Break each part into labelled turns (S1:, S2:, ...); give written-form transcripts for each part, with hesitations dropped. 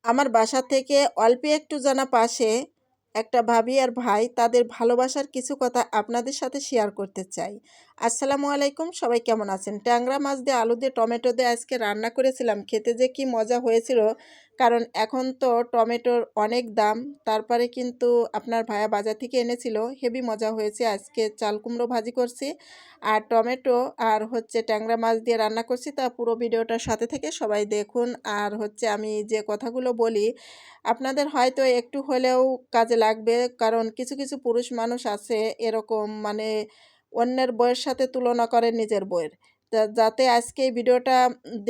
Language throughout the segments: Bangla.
S1: আমার বাসা থেকে অল্প একটু জানা পাশে একটা ভাবি আর ভাই তাদের ভালোবাসার কিছু কথা আপনাদের সাথে শেয়ার করতে চাই। আসসালামু আলাইকুম, সবাই কেমন আছেন? ট্যাংরা মাছ দিয়ে আলু দিয়ে টমেটো দিয়ে আজকে রান্না করেছিলাম, খেতে যে কি মজা হয়েছিল। কারণ এখন তো টমেটোর অনেক দাম, তারপরে কিন্তু আপনার ভাইয়া বাজার থেকে এনেছিল, হেভি মজা হয়েছে। আজকে চাল কুমড়ো ভাজি করছি আর টমেটো আর ট্যাংরা মাছ দিয়ে রান্না করছি। তা পুরো ভিডিওটার সাথে থেকে সবাই দেখুন। আর আমি যে কথাগুলো বলি আপনাদের হয়তো একটু হলেও কাজে লাগবে, কারণ কিছু কিছু পুরুষ মানুষ আছে এরকম, মানে অন্যের বইয়ের সাথে তুলনা করে নিজের বইয়ের। যাতে আজকে এই ভিডিওটা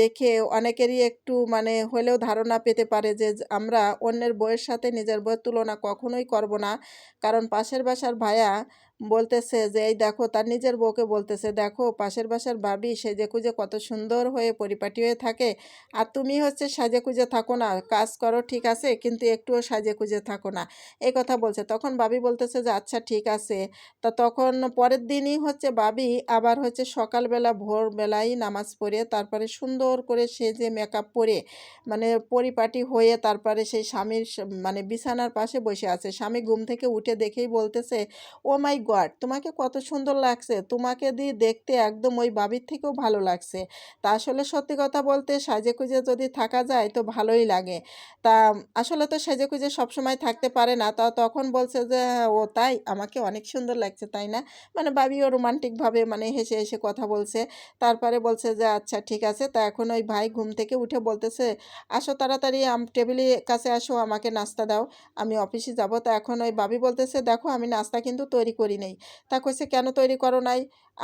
S1: দেখে অনেকেরই একটু মানে হলেও ধারণা পেতে পারে যে আমরা অন্যের বইয়ের সাথে নিজের বইয়ের তুলনা কখনোই করব না। কারণ পাশের বাসার ভাইয়া বলতেছে যে এই দেখো, তার নিজের বউকে বলতেছে, দেখো পাশের বাসার ভাবি সেজেগুজে কত সুন্দর হয়ে পরিপাটি হয়ে থাকে, আর তুমি সাজেগুজে থাকো না, কাজ করো ঠিক আছে কিন্তু একটুও সাজেগুজে থাকো না। এই কথা বলছে। তখন ভাবি বলতেছে যে আচ্ছা ঠিক আছে। তা তখন পরের দিনই ভাবি আবার সকালবেলা ভোরবেলায় নামাজ পড়ে তারপরে সুন্দর করে সেজে মেকআপ পরে মানে পরিপাটি হয়ে তারপরে সেই স্বামীর মানে বিছানার পাশে বসে আছে। স্বামী ঘুম থেকে উঠে দেখেই বলতেছে, ও মাই গড, তোমাকে কত সুন্দর লাগছে, তোমাকে দিয়ে দেখতে একদম ওই ভাবির থেকেও ভালো লাগছে। তা আসলে সত্যি কথা বলতে সাজেগুজে যদি থাকা যায় তো ভালোই লাগে। তা আসলে তো সেজেগুজে সবসময় থাকতে পারে না। তা তখন বলছে যে "হ্যাঁ, ও তাই, আমাকে অনেক সুন্দর লাগছে তাই না?" মানে ভাবিও রোমান্টিকভাবে মানে হেসে হেসে কথা বলছে। তারপরে বলছে যে আচ্ছা ঠিক আছে। তা এখন ওই ভাই ঘুম থেকে উঠে বলতেছে, আসো তাড়াতাড়ি টেবিলের কাছে আসো, আমাকে নাস্তা দাও, আমি অফিসে যাব। তা এখন ওই ভাবি বলতেছে, দেখো আমি নাস্তা কিন্তু তৈরি করি নাই। তা কইছে, কেন তৈরি করো নাই?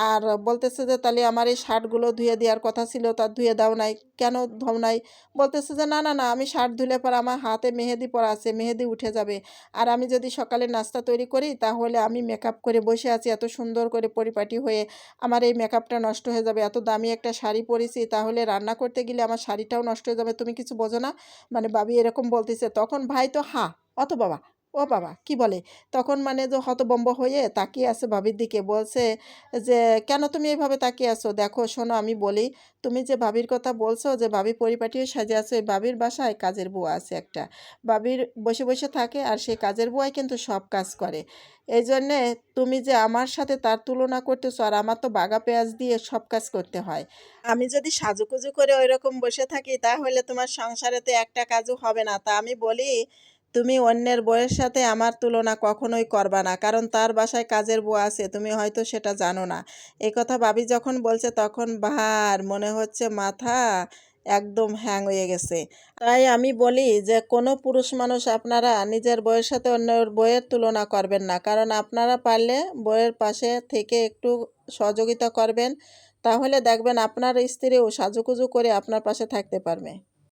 S1: আর বলতেছে যে তাহলে আমার এই শার্টগুলো ধুয়ে দেওয়ার কথা ছিল, তা ধুয়ে দাও নাই কেন? ধোও নাই? বলতেছে যে না না না, আমি শার্ট ধুলে পর আমার হাতে মেহেদি পরা আছে, মেহেদি উঠে যাবে। আর আমি যদি সকালে নাস্তা তৈরি করি তাহলে আমি মেকআপ করে বসে আছি এত সুন্দর করে পরিপাটি হয়ে, আমার এই মেকআপটা নষ্ট হয়ে যাবে। এত দামি একটা শাড়ি পরেছি, তাহলে রান্না করতে গেলে আমার শাড়িটাও নষ্ট হয়ে যাবে, তুমি কিছু বোঝো না? মানে ভাবি এরকম বলতেছে। তখন ভাই তো হা, অত বাবা, ও বাবা কি বলে, তখন মানে যে হতবম্ব হয়ে তাকিয়ে আছে ভাবির দিকে। বলছে যে কেন তুমি এইভাবে তাকিয়ে আছো? দেখো শোনো, আমি বলি, তুমি যে ভাবির কথা বলছো যে ভাবি পরিপাটি হয়ে সাজে আছে, ওই ভাবির বাসায় কাজের বুয়া আছে একটা। ভাবির বসে বসে থাকে আর সেই কাজের বুয়াই কিন্তু সব কাজ করে। এই জন্যে তুমি যে আমার সাথে তার তুলনা করতেছো, আর আমার তো বাগা পেঁয়াজ দিয়ে সব কাজ করতে হয়। আমি যদি সাজুকুজু করে ওই রকম বসে থাকি তাহলে তোমার সংসারে তো একটা কাজও হবে না। তা আমি বলি, তুমি অন্যের বউয়ের সাথে আমার তুলনা কখনোই করবা না, কারণ তার বাসায় কাজের বউ আছে, তুমি হয়তো সেটা জানো না। এই কথা ভাবি যখন বলছে তখন ভার মনে হচ্ছে মাথা একদম হ্যাং হয়ে গেছে। তাই আমি বলি যে কোনো পুরুষ মানুষ আপনারা নিজের বউয়ের সাথে অন্যের বউয়ের তুলনা করবেন না, কারণ আপনারা পারলে বউয়ের পাশে থেকে একটু সহযোগিতা করবেন, তাহলে দেখবেন আপনার স্ত্রীও সাজুগুজু করে আপনার পাশে থাকতে পারবে।